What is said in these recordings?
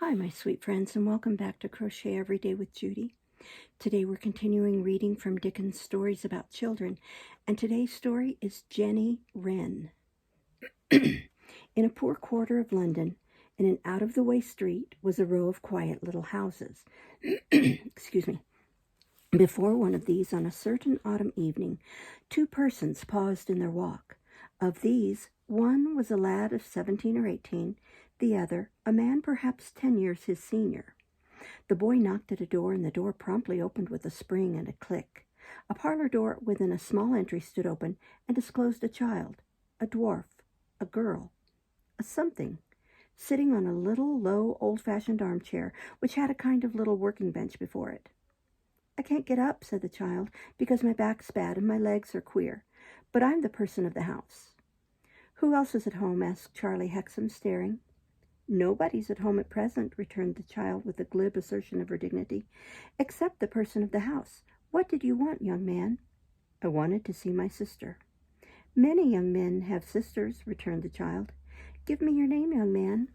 Hi, my sweet friends, and welcome back to Crochet Every Day with Judy. Today we're continuing reading from Dickens' stories about children, and today's story is Jenny Wren. In a poor quarter of London, in an out-of-the-way street, was a row of quiet little houses. Excuse me. Before one of these, on a certain autumn evening, two persons paused in their walk. Of these, one was a lad of 17 or 18, the other, a man perhaps 10 years his senior. The boy knocked at a door, and the door promptly opened with a spring and a click. A parlor door within a small entry stood open and disclosed a child, a dwarf, a girl, a something, sitting on a little, low, old-fashioned armchair, which had a kind of little working bench before it. "I can't get up," said the child, "because my back's bad and my legs are queer. But I'm the person of the house." "Who else is at home?" asked Charlie Hexam, staring. "Nobody's at home at present," returned the child with a glib assertion of her dignity, "except the person of the house. What did you want, young man?" "I wanted to see my sister." "Many young men have sisters," returned the child. "Give me your name, young man."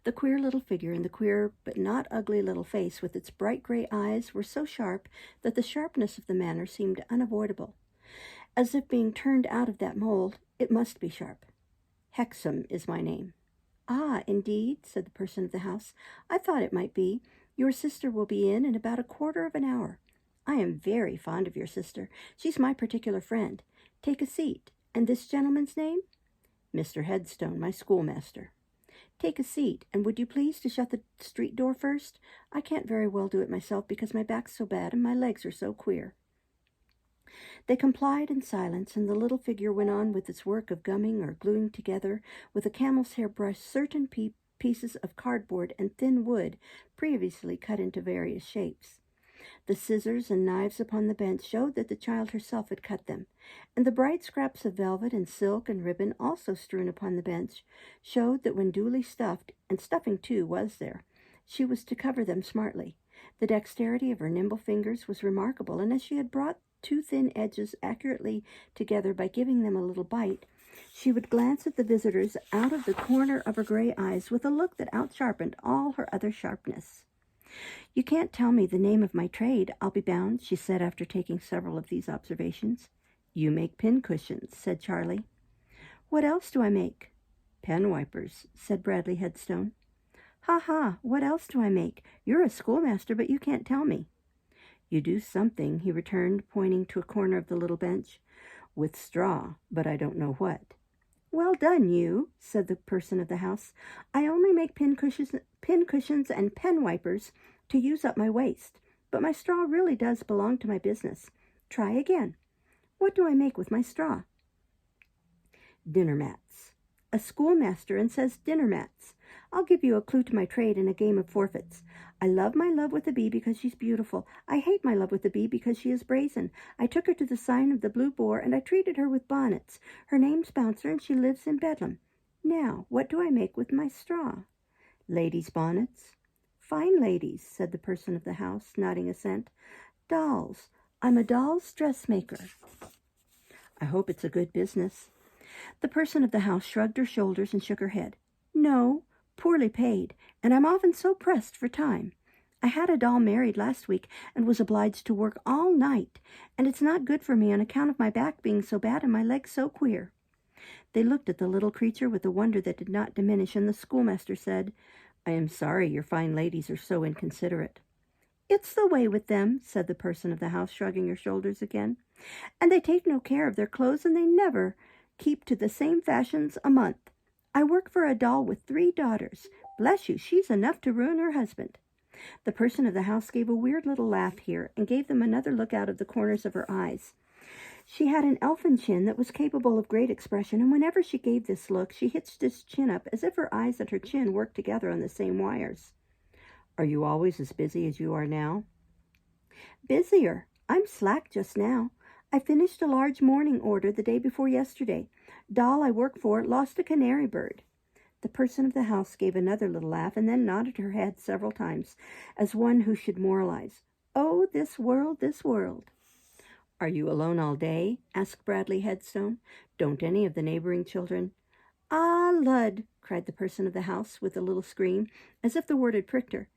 The queer little figure and the queer but not ugly little face with its bright gray eyes were so sharp that the sharpness of the manner seemed unavoidable. As if being turned out of that mold, it must be sharp. "Hexam is my name." "Ah, indeed," said the person of the house. "I thought it might be. Your sister will be in about a quarter of an hour. I am very fond of your sister. She's my particular friend. Take a seat. And this gentleman's name?" "Mr. Headstone, my schoolmaster." "Take a seat, and would you please to shut the street door first? I can't very well do it myself because my back's so bad and my legs are so queer." They complied in silence, and the little figure went on with its work of gumming or gluing together with a camel's hair brush certain pieces of cardboard and thin wood previously cut into various shapes. The scissors and knives upon the bench showed that the child herself had cut them, and the bright scraps of velvet and silk and ribbon also strewn upon the bench showed that when duly stuffed, and stuffing too was there, she was to cover them smartly. The dexterity of her nimble fingers was remarkable, and as she had brought two thin edges accurately together by giving them a little bite, she would glance at the visitors out of the corner of her gray eyes with a look that outsharpened all her other sharpness. "You can't tell me the name of my trade, I'll be bound," she said after taking several of these observations. "You make pincushions," said Charlie. "What else do I make?" "Pen wipers," said Bradley Headstone. "Ha ha, what else do I make? You're a schoolmaster, but you can't tell me." "You do something," he returned, pointing to a corner of the little bench. "With straw, but I don't know what." "Well done, you," said the person of the house. "I only make pincushions and pen wipers to use up my waste, but my straw really does belong to my business. Try again. What do I make with my straw?" "Dinner mats." "A schoolmaster and says dinner mats. I'll give you a clue to my trade in a game of forfeits. I love my love with a bee because she's beautiful. I hate my love with a bee because she is brazen. I took her to the sign of the Blue Boar, and I treated her with bonnets. Her name's Bouncer, and she lives in Bedlam. Now, what do I make with my straw?" "Ladies' bonnets." "Fine ladies," said the person of the house, nodding assent. "Dolls. I'm a doll's dressmaker." "I hope it's a good business." The person of the house shrugged her shoulders and shook her head. "No, poorly paid, and I'm often so pressed for time. I had a doll married last week and was obliged to work all night, and it's not good for me on account of my back being so bad and my legs so queer." They looked at the little creature with a wonder that did not diminish, and the schoolmaster said, "I am sorry your fine ladies are so inconsiderate." "It's the way with them," said the person of the house, shrugging her shoulders again. "And they take no care of their clothes, and they never keep to the same fashions a month. I work for a doll with 3 daughters. Bless you, she's enough to ruin her husband." The person of the house gave a weird little laugh here, and gave them another look out of the corners of her eyes. She had an elfin chin that was capable of great expression, and whenever she gave this look, she hitched his chin up as if her eyes and her chin worked together on the same wires. "Are you always as busy as you are now?" "Busier. I'm slack just now. I finished a large mourning order the day before yesterday. Doll I work for lost a canary bird." The person of the house gave another little laugh and then nodded her head several times, as one who should moralize. "Oh, this world, this world." "Are you alone all day?" asked Bradley Headstone. "Don't any of the neighboring children—" "Ah, Lud!" cried the person of the house with a little scream, as if the word had pricked her.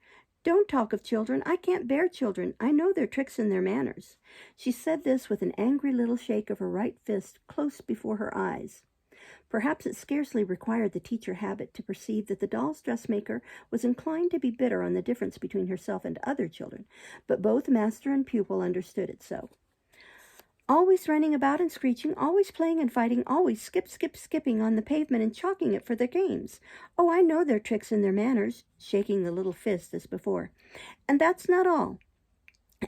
"Don't talk of children. I can't bear children. I know their tricks and their manners." She said this with an angry little shake of her right fist close before her eyes. Perhaps it scarcely required the teacher habit to perceive that the doll's dressmaker was inclined to be bitter on the difference between herself and other children, but both master and pupil understood it so. "Always running about and screeching, always playing and fighting, always skipping on the pavement and chalking it for their games. Oh, I know their tricks and their manners," shaking the little fist as before. "And that's not all.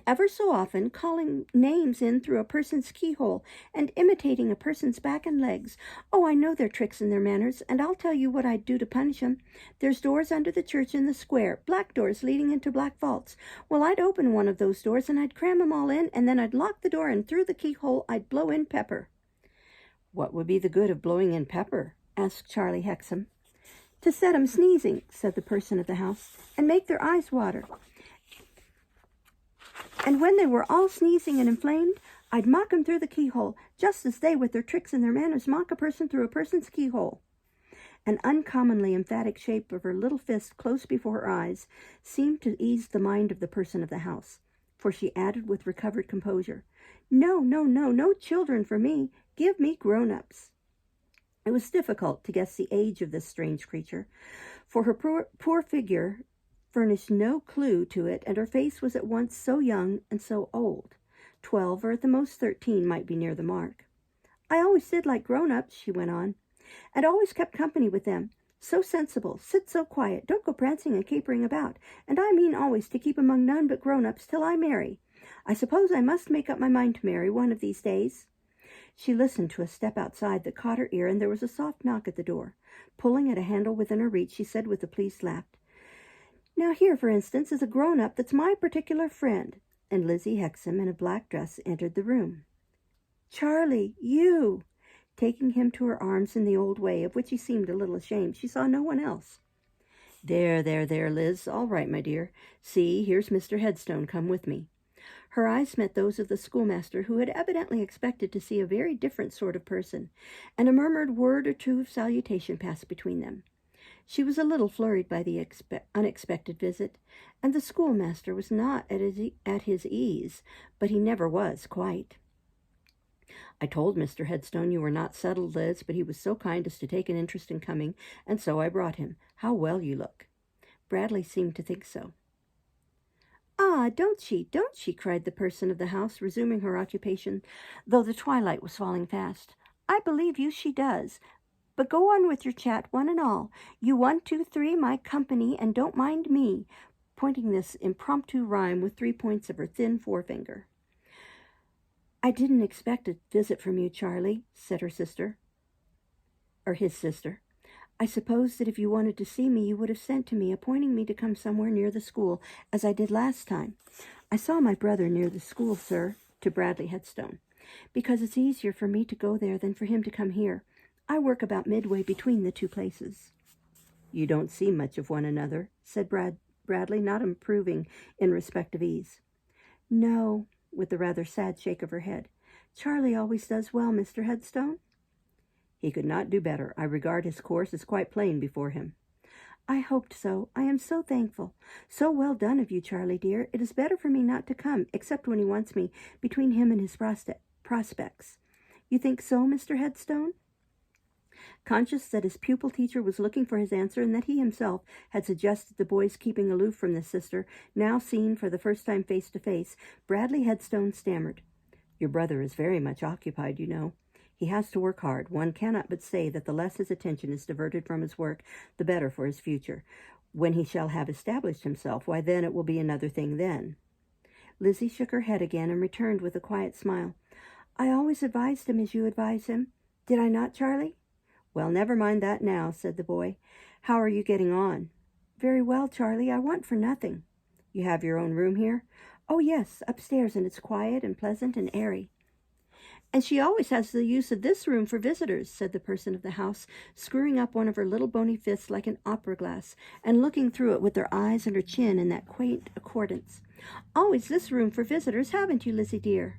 Ever so often calling names in through a person's keyhole and imitating a person's back and legs. Oh, I know their tricks and their manners, and I'll tell you what I'd do to punish 'em. There's doors under the church in the square, black doors leading into black vaults. Well, I'd open one of those doors and I'd cram 'em all in, and then I'd lock the door, and through the keyhole I'd blow in pepper." "What would be the good of blowing in pepper?" asked Charlie Hexam. "To set 'em sneezing," said the person of the house, "and make their eyes water. And when they were all sneezing and inflamed, I'd mock 'em through the keyhole, just as they with their tricks and their manners mock a person through a person's keyhole." An uncommonly emphatic shape of her little fist close before her eyes seemed to ease the mind of the person of the house, for she added with recovered composure, "No, no, no, no children for me. Give me grown-ups." It was difficult to guess the age of this strange creature, for her poor figure furnished no clue to it, and her face was at once so young and so old. 12, or at the most 13, might be near the mark. "I always did like grown-ups," she went on, "and always kept company with them. So sensible, sit so quiet, don't go prancing and capering about, and I mean always to keep among none but grown-ups till I marry. I suppose I must make up my mind to marry one of these days." She listened to a step outside that caught her ear, and there was a soft knock at the door. Pulling at a handle within her reach, she said with a pleased laugh, "Now here, for instance, is a grown-up that's my particular friend," and Lizzie Hexam in a black dress entered the room. "Charlie, you!" Taking him to her arms in the old way, of which he seemed a little ashamed, she saw no one else. There, Liz. All right, my dear. See, here's Mr. Headstone come with me." Her eyes met those of the schoolmaster, who had evidently expected to see a very different sort of person, and a murmured word or two of salutation passed between them. She was a little flurried by the unexpected visit, and the schoolmaster was not at his ease, but he never was quite. "I told Mr. Headstone you were not settled, Liz, but he was so kind as to take an interest in coming, and so I brought him. How well you look." Bradley seemed to think so. "Ah, don't she, cried the person of the house, resuming her occupation, though the twilight was falling fast. "I believe you she does. But go on with your chat, one and all. You 1, 2, 3, my company, and don't mind me," pointing this impromptu rhyme with 3 points of her thin forefinger. "I didn't expect a visit from you, Charlie," said his sister. "I suppose that if you wanted to see me, you would have sent to me, appointing me to come somewhere near the school, as I did last time." "I saw my brother near the school, sir," to Bradley Headstone, "because it's easier for me to go there than for him to come here. I work about midway between the two places." "You don't see much of one another," said Bradley, not improving in respect of ease. "No," with a rather sad shake of her head. "Charlie always does well, Mr. Headstone." "He could not do better. I regard his course as quite plain before him." "I hoped so. I am so thankful. So well done of you, Charlie dear. It is better for me not to come, except when he wants me, between him and his prospects. You think so, Mr. Headstone?" Conscious that his pupil teacher was looking for his answer, and that he himself had suggested the boy's keeping aloof from the sister, now seen for the first time face to face, Bradley Headstone stammered, "Your brother is very much occupied, you know. He has to work hard. One cannot but say that the less his attention is diverted from his work, the better for his future. When he shall have established himself, why then it will be another thing then." Lizzie shook her head again and returned with a quiet smile, "I always advised him as you advise him. Did I not, Charlie?" "Well, never mind that now," said the boy. "How are you getting on?" "Very well, Charlie. I want for nothing." "You have your own room here?" "Oh, yes, upstairs, and it's quiet and pleasant and airy." "And she always has the use of this room for visitors," said the person of the house, screwing up one of her little bony fists like an opera glass, and looking through it with her eyes and her chin in that quaint accordance. "Always this room for visitors, haven't you, Lizzie dear?"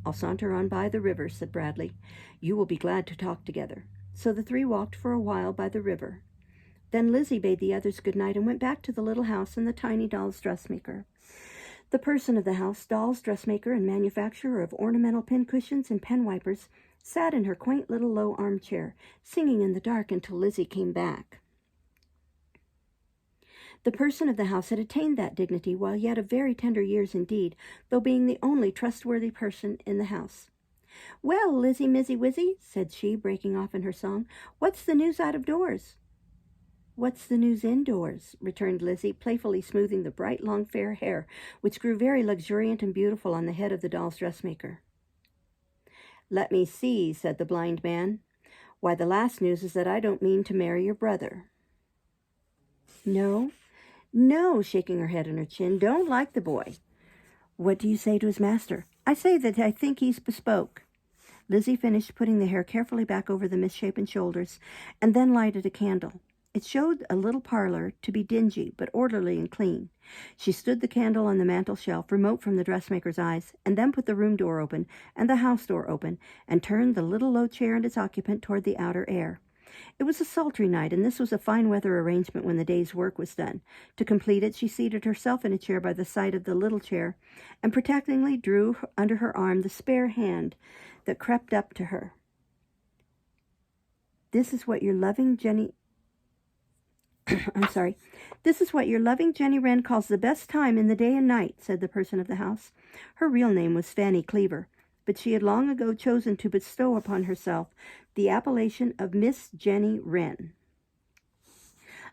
"I'll saunter on by the river," said Bradley. "You will be glad to talk together." So the three walked for a while by the river. Then Lizzie bade the others good night and went back to the little house and the tiny doll's dressmaker. The person of the house, doll's dressmaker and manufacturer of ornamental pincushions and pen wipers, sat in her quaint little low armchair, singing in the dark until Lizzie came back. The person of the house had attained that dignity while yet of very tender years indeed, though being the only trustworthy person in the house. "Well, Lizzie Mizzy Wizzy," said she, breaking off in her song, "what's the news out of doors?" "What's the news indoors?" returned Lizzie, playfully smoothing the bright long fair hair, which grew very luxuriant and beautiful on the head of the doll's dressmaker. "Let me see," said the blind man. "Why, the last news is that I don't mean to marry your brother." "No? No," shaking her head and her chin, "don't like the boy." "What do you say to his master?" "I say that I think he's bespoke." Lizzie finished putting the hair carefully back over the misshapen shoulders, and then lighted a candle. It showed a little parlor to be dingy, but orderly and clean. She stood the candle on the mantel shelf, remote from the dressmaker's eyes, and then put the room door open and the house door open, and turned the little low chair and its occupant toward the outer air. It was a sultry night, and this was a fine weather arrangement when the day's work was done. To complete it, she seated herself in a chair by the side of the little chair, and protectingly drew under her arm the spare hand that crept up to her. This is what your loving Jenny Wren calls the best time in the day and night," said the person of the house. Her real name was Fanny Cleaver, but she had long ago chosen to bestow upon herself the appellation of Miss Jenny Wren.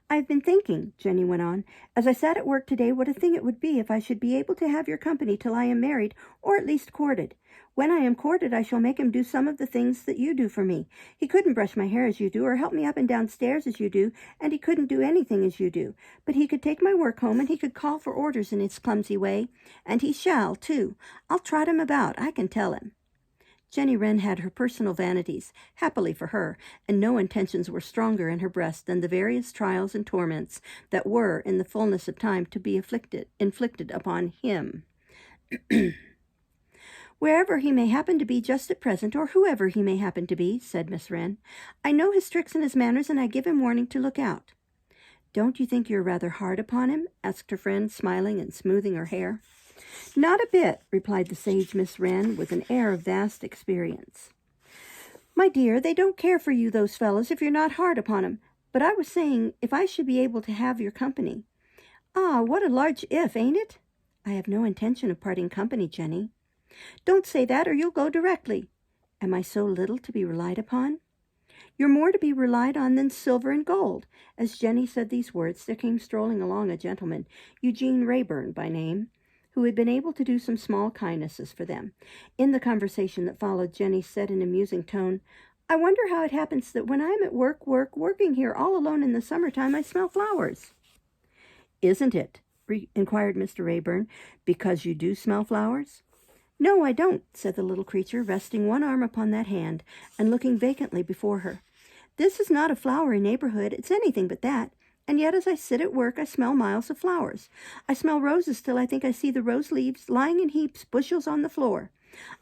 "I've been thinking," Jenny went on, "as I sat at work today, what a thing it would be if I should be able to have your company till I am married, or at least courted. When I am courted, I shall make him do some of the things that you do for me. He couldn't brush my hair as you do, or help me up and down stairs as you do, and he couldn't do anything as you do. But he could take my work home, and he could call for orders in his clumsy way. And he shall, too. I'll trot him about, I can tell him." Jenny Wren had her personal vanities, happily for her, and no intentions were stronger in her breast than the various trials and torments that were, in the fullness of time, to be inflicted upon him. "Wherever he may happen to be just at present, or whoever he may happen to be," said Miss Wren, "I know his tricks and his manners, and I give him warning to look out." "Don't you think you're rather hard upon him?" asked her friend, smiling and smoothing her hair. "Not a bit," replied the sage Miss Wren, with an air of vast experience. "My dear, they don't care for you, those fellows, if you're not hard upon 'em. But I was saying, if I should be able to have your company." "Ah, what a large if, ain't it?" "I have no intention of parting company, Jenny." "Don't say that, or you'll go directly." "Am I so little to be relied upon?" "You're more to be relied on than silver and gold." As Jenny said these words, there came strolling along a gentleman, Eugene Rayburn by name, who had been able to do some small kindnesses for them. In the conversation that followed, Jenny said in a musing tone, "I wonder how it happens that when I'm at working here all alone in the summertime, I smell flowers." "Isn't it," inquired Mr. Rayburn, "because you do smell flowers?" "No, I don't," said the little creature, resting one arm upon that hand and looking vacantly before her. "This is not a flowery neighborhood. It's anything but that. And yet as I sit at work, I smell miles of flowers. I smell roses till I think I see the rose leaves lying in heaps, bushels on the floor.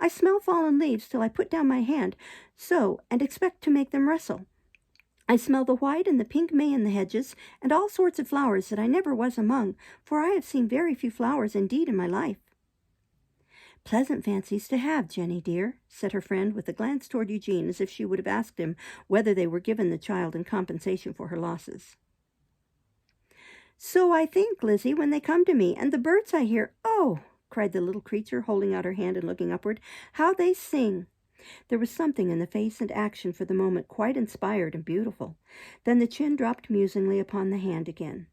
I smell fallen leaves till I put down my hand so and expect to make them rustle. I smell the white and the pink may in the hedges, and all sorts of flowers that I never was among, for I have seen very few flowers indeed in my life." "Pleasant fancies to have, Jenny dear," said her friend, with a glance toward Eugene, as if she would have asked him whether they were given the child in compensation for her losses. "So I think, Lizzie, when they come to me, and the birds I hear, oh," cried the little creature, holding out her hand and looking upward, "how they sing!" There was something in the face and action for the moment quite inspired and beautiful. Then the chin dropped musingly upon the hand again.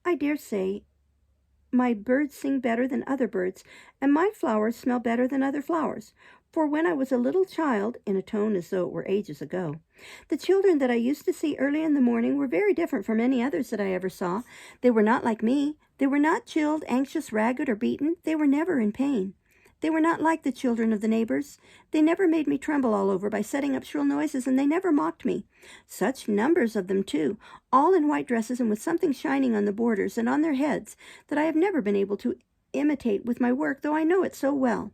"I dare say my birds sing better than other birds, and my flowers smell better than other flowers. For when I was a little child," in a tone as though it were ages ago, "the children that I used to see early in the morning were very different from any others that I ever saw. They were not like me. They were not chilled, anxious, ragged, or beaten. They were never in pain. They were not like the children of the neighbors. They never made me tremble all over by setting up shrill noises, and they never mocked me. Such numbers of them, too, all in white dresses and with something shining on the borders and on their heads that I have never been able to imitate with my work, though I know it so well."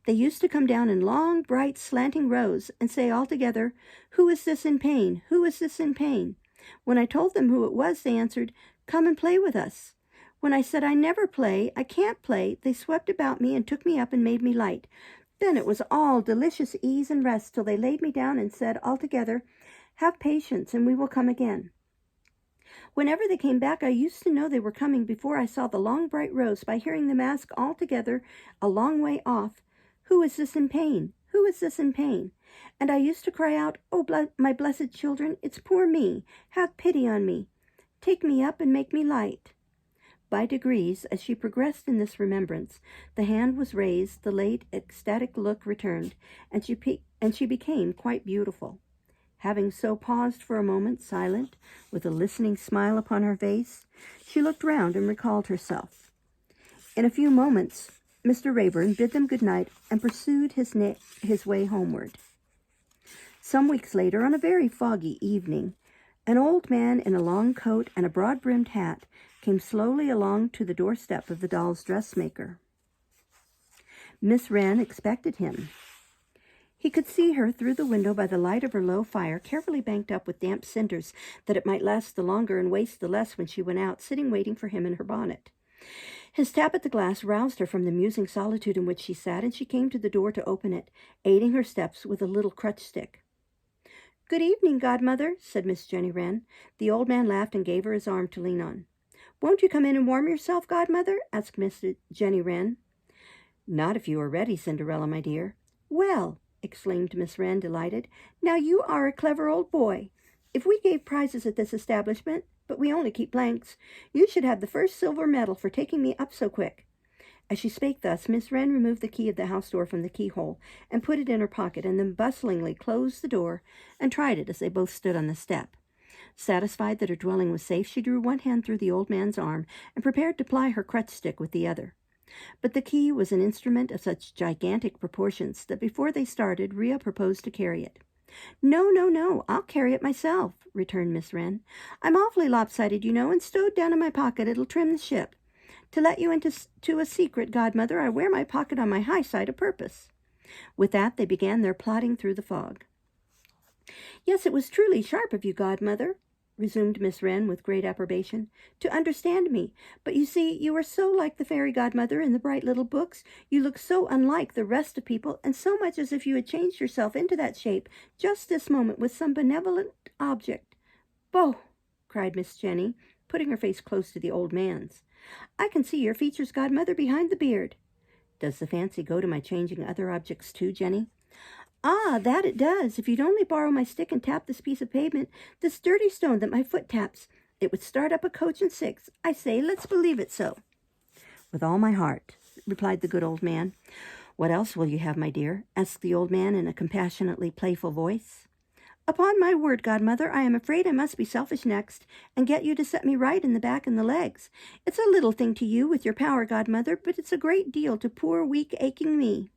They used to come down in long, bright, slanting rows and say all together, 'Who is this in pain? Who is this in pain?' When I told them who it was, they answered, 'Come and play with us.' When I said, 'I never play, I can't play,' they swept about me and took me up and made me light. Then it was all delicious ease and rest till they laid me down and said all together, 'Have patience, and we will come again.' Whenever they came back, I used to know they were coming before I saw the long bright rows by hearing them ask all together a long way off, 'Who is this in pain? Who is this in pain?' And I used to cry out, 'Oh, my blessed children, it's poor me. Have pity on me. Take me up and make me light.' By degrees, as she progressed in this remembrance, the hand was raised, the late ecstatic look returned, and she became quite beautiful. Having so paused for a moment, silent, with a listening smile upon her face, she looked round and recalled herself. In a few moments, Mr. Rayburn bid them good night and pursued his way homeward. Some weeks later, on a very foggy evening, an old man in a long coat and a broad-brimmed hat came slowly along to the doorstep of the doll's dressmaker. Miss Wren expected him. He could see her through the window by the light of her low fire, carefully banked up with damp cinders, that it might last the longer and waste the less when she went out, sitting waiting for him in her bonnet. His tap at the glass roused her from the musing solitude in which she sat, and she came to the door to open it, aiding her steps with a little crutch stick. "Good evening, godmother," said Miss Jenny Wren. The old man laughed and gave her his arm to lean on. "Won't you come in and warm yourself, godmother?" asked Miss Jenny Wren. "Not if you are ready, Cinderella, my dear." "Well," exclaimed Miss Wren, delighted, "now you are a clever old boy. If we gave prizes at this establishment, but we only keep blanks, you should have the first silver medal for taking me up so quick." As she spake thus, Miss Wren removed the key of the house door from the keyhole and put it in her pocket, and then bustlingly closed the door and tried it as they both stood on the step. Satisfied that her dwelling was safe, she drew one hand through the old man's arm and prepared to ply her crutch stick with the other. But the key was an instrument of such gigantic proportions that before they started, Rhea proposed to carry it. "No, no, no, I'll carry it myself," returned Miss Wren. "I'm awfully lopsided, you know, and stowed down in my pocket it'll trim the ship. To let you into a secret, godmother, I wear my pocket on my high side a purpose." With that, they began their plodding through the fog. "Yes, it was truly sharp of you, godmother," resumed Miss Wren with great approbation, "to understand me. But you see, you are so like the fairy godmother in the bright little books. You look so unlike the rest of people, and so much as if you had changed yourself into that shape just this moment with some benevolent object." "Boh!" cried Miss Jenny, putting her face close to the old man's. "I can see your features, godmother, behind the beard." "Does the fancy go to my changing other objects too, Jenny?" "Ah, that it does. If you'd only borrow my stick and tap this piece of pavement, this dirty stone that my foot taps, it would start up a coach and six. I say, let's believe it so." "With all my heart," replied the good old man. "What else will you have, my dear?" asked the old man in a compassionately playful voice. "Upon my word, godmother, I am afraid I must be selfish next, and get you to set me right in the back and the legs. It's a little thing to you with your power, godmother, but it's a great deal to poor, weak, aching me."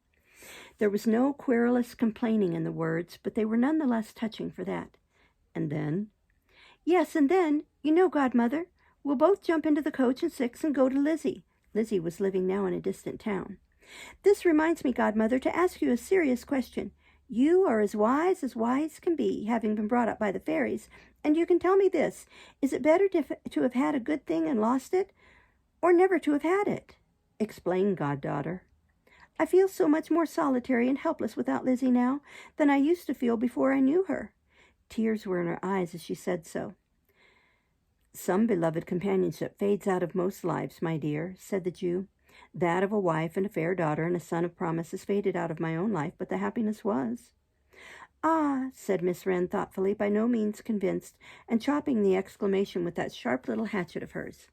There was no querulous complaining in the words, but they were none the less touching for that. "And then?" "Yes, and then, you know, godmother, we'll both jump into the coach and six and go to Lizzie." Lizzie was living now in a distant town. "This reminds me, godmother, to ask you a serious question. You are as wise can be, having been brought up by the fairies, and you can tell me this. Is it better to have had a good thing and lost it, or never to have had it?" "Explain, goddaughter." "I feel so much more solitary and helpless without Lizzie now than I used to feel before I knew her." Tears were in her eyes as she said so. "Some beloved companionship fades out of most lives, my dear," said the Jew. "That of a wife and a fair daughter and a son of promise has faded out of my own life, but the happiness was." "Ah," said Miss Wren thoughtfully, by no means convinced, and chopping the exclamation with that sharp little hatchet of hers.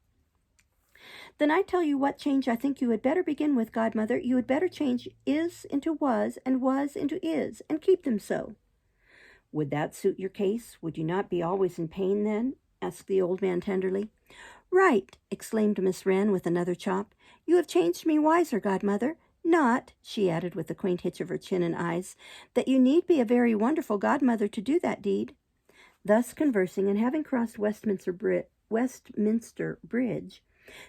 "Then I tell you what change I think you had better begin with, godmother. You had better change is into was, and was into is, and keep them so." "Would that suit your case? Would you not be always in pain then?" asked the old man tenderly. "Right," exclaimed Miss Wren with another chop. "You have changed me wiser, godmother. Not," she added with a quaint hitch of her chin and eyes, "that you need be a very wonderful godmother to do that deed." Thus conversing, and having crossed Westminster Bridge,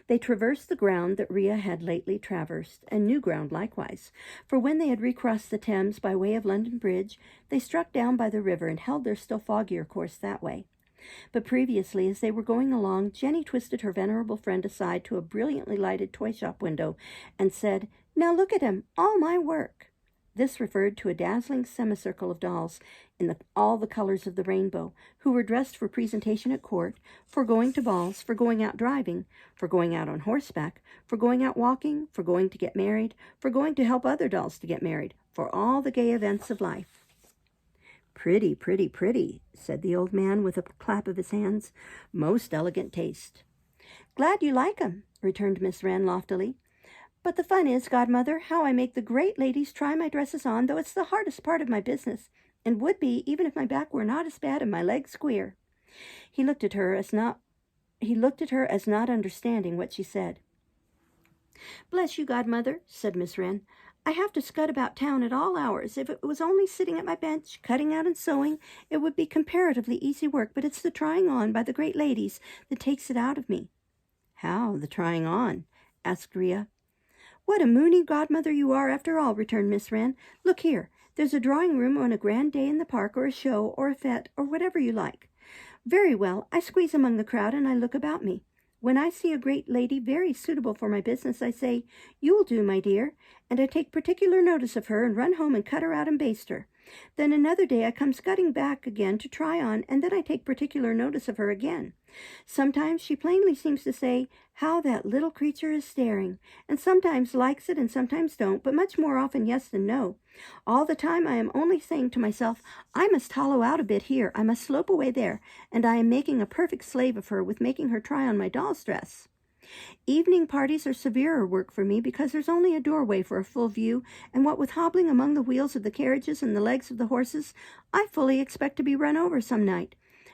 They traversed the ground that Rhea had lately traversed, and new ground likewise, for when they had recrossed the Thames by way of London Bridge, they struck down by the river and held their still foggier course that way. But previously, as they were going along, Jenny twisted her venerable friend aside to a brilliantly lighted toy-shop window and said, "Now look at 'em, all my work." This referred to a dazzling semicircle of dolls in all the colors of the rainbow, who were dressed for presentation at court, for going to balls, for going out driving, for going out on horseback, for going out walking, for going to get married, for going to help other dolls to get married, for all the gay events of life. "Pretty, pretty, pretty," said the old man with a clap of his hands. "Most elegant taste." "Glad you like 'em," returned Miss Wren loftily. "But the fun is, godmother, how I make the great ladies try my dresses on, though it's the hardest part of my business, and would be even if my back were not as bad and my legs queer." He looked at her as not understanding what she said. "Bless you, godmother," said Miss Wren. "I have to scud about town at all hours. If it was only sitting at my bench, cutting out and sewing, it would be comparatively easy work, but it's the trying on by the great ladies that takes it out of me." "How, the trying on?" asked Rhea. "What a moony godmother you are, after all," returned Miss Wren. "Look here, there's a drawing-room on a grand day in the park, or a show, or a fête, or whatever you like. Very well, I squeeze among the crowd, and I look about me. When I see a great lady very suitable for my business, I say, 'You'll do, my dear,' and I take particular notice of her and run home and cut her out and baste her. Then another day I come scudding back again to try on, and then I take particular notice of her again. Sometimes she plainly seems to say, 'How that little creature is staring,' and sometimes likes it and sometimes don't, but much more often yes than no. All the time I am only saying to myself, 'I must hollow out a bit here, I must slope away there,' and I am making a perfect slave of her with making her try on my doll's dress. Evening parties are severer work for me because there's only a doorway for a full view, and what with hobbling among the wheels of the carriages and the legs of the horses, I fully expect to be run over some night.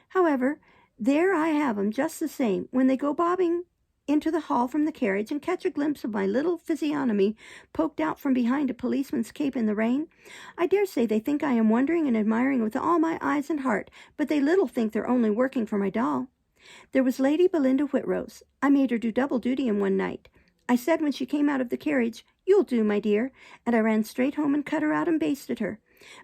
However, there I have 'em just the same, when they go bobbing into the hall from the carriage and catch a glimpse of my little physiognomy poked out from behind a policeman's cape in the rain. I dare say they think I am wondering and admiring with all my eyes and heart, but they little think they're only working for my doll. There was Lady Belinda Whitrose. I made her do double duty in one night. I said when she came out of the carriage, 'You'll do, my dear,' and I ran straight home and cut her out and basted her.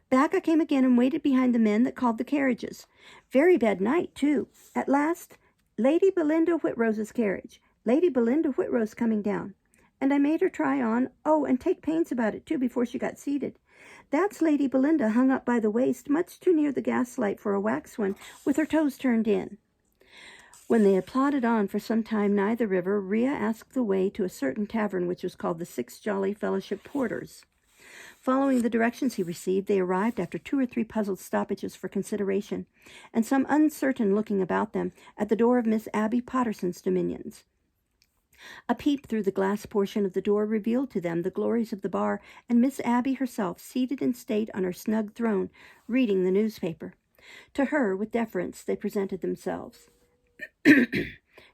Back I came again and waited behind the men that called the carriages. Very bad night, too. At last, Lady Belinda Whitrose's carriage. Lady Belinda Whitrose coming down. And I made her try on, and take pains about it, too, before she got seated. That's Lady Belinda hung up by the waist, much too near the gaslight for a wax one, with her toes turned in." When they had plodded on for some time nigh the river, Rhea asked the way to a certain tavern which was called the Six Jolly Fellowship Porters. Following the directions he received, they arrived after 2 or 3 puzzled stoppages for consideration, and some uncertain looking about them, at the door of Miss Abby Potterson's dominions. A peep through the glass portion of the door revealed to them the glories of the bar, and Miss Abby herself seated in state on her snug throne, reading the newspaper. To her, with deference, they presented themselves.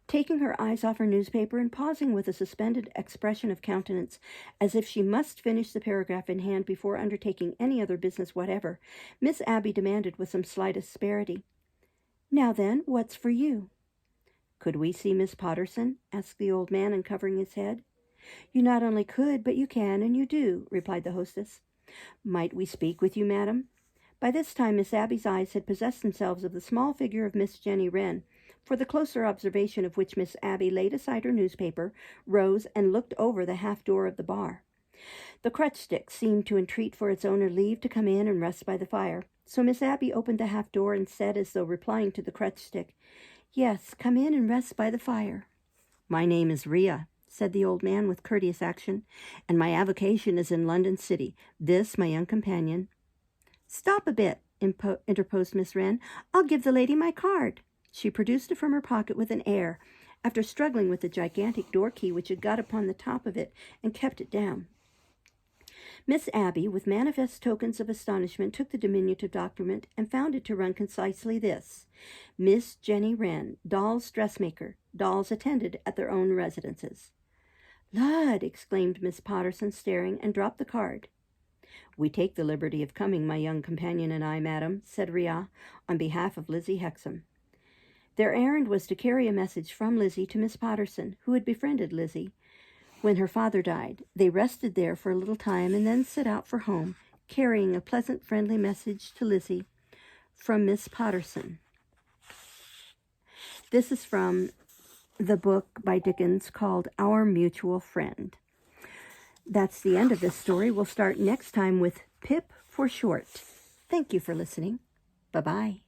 Taking her eyes off her newspaper and pausing with a suspended expression of countenance, as if she must finish the paragraph in hand before undertaking any other business whatever, Miss Abby demanded with some slight asperity, "Now then, what's for you?" "Could we see Miss Potterson?" asked the old man, uncovering his head. "You not only could, but you can, and you do," replied the hostess. "Might we speak with you, madam?" By this time Miss Abby's eyes had possessed themselves of the small figure of Miss Jenny Wren, for the closer observation of which Miss Abby laid aside her newspaper, rose, and looked over the half-door of the bar. The crutch-stick seemed to entreat for its owner leave to come in and rest by the fire, so Miss Abby opened the half-door and said, as though replying to the crutch-stick, "Yes, come in and rest by the fire." "My name is Rhea," said the old man with courteous action, "and my avocation is in London City. This, my young companion—" "Stop a bit," interposed Miss Wren. "I'll give the lady my card." She produced it from her pocket with an air, after struggling with the gigantic door-key which had got upon the top of it and kept it down. Miss Abby, with manifest tokens of astonishment, took the diminutive document and found it to run concisely this: Miss Jenny Wren, dolls' dressmaker, dolls attended at their own residences. "Lud!" exclaimed Miss Potterson, staring, and dropped the card. "We take the liberty of coming, my young companion and I, madam," said Rhea, "on behalf of Lizzie Hexam." Their errand was to carry a message from Lizzie to Miss Potterson, who had befriended Lizzie when her father died. They rested there for a little time and then set out for home, carrying a pleasant, friendly message to Lizzie from Miss Potterson. This is from the book by Dickens called Our Mutual Friend. That's the end of this story. We'll start next time with Pip for short. Thank you for listening. Bye-bye.